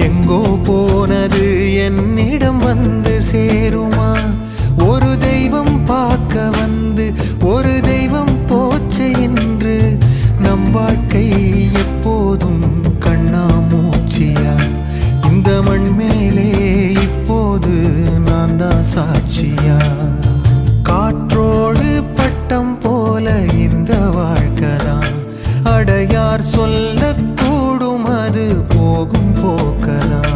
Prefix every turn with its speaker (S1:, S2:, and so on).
S1: எங்கோ போனது என்னிடம் வந்து சேருமா? ஒரு தெய்வம் பார்க்க வந்து ஒரு தெய்வம் போச்சு என்று நம் வாழ்க்கை எப்போதும் கண்ணாமூச்சியா? இந்த மண் மேலே இப்போது நான் தான் சாட்சியா? காற்றோடு பட்டம் போல இந்த வாழ்க்கைதான், அடையார் சொல்லக்கூடும் அது போகும் போக்கதான்.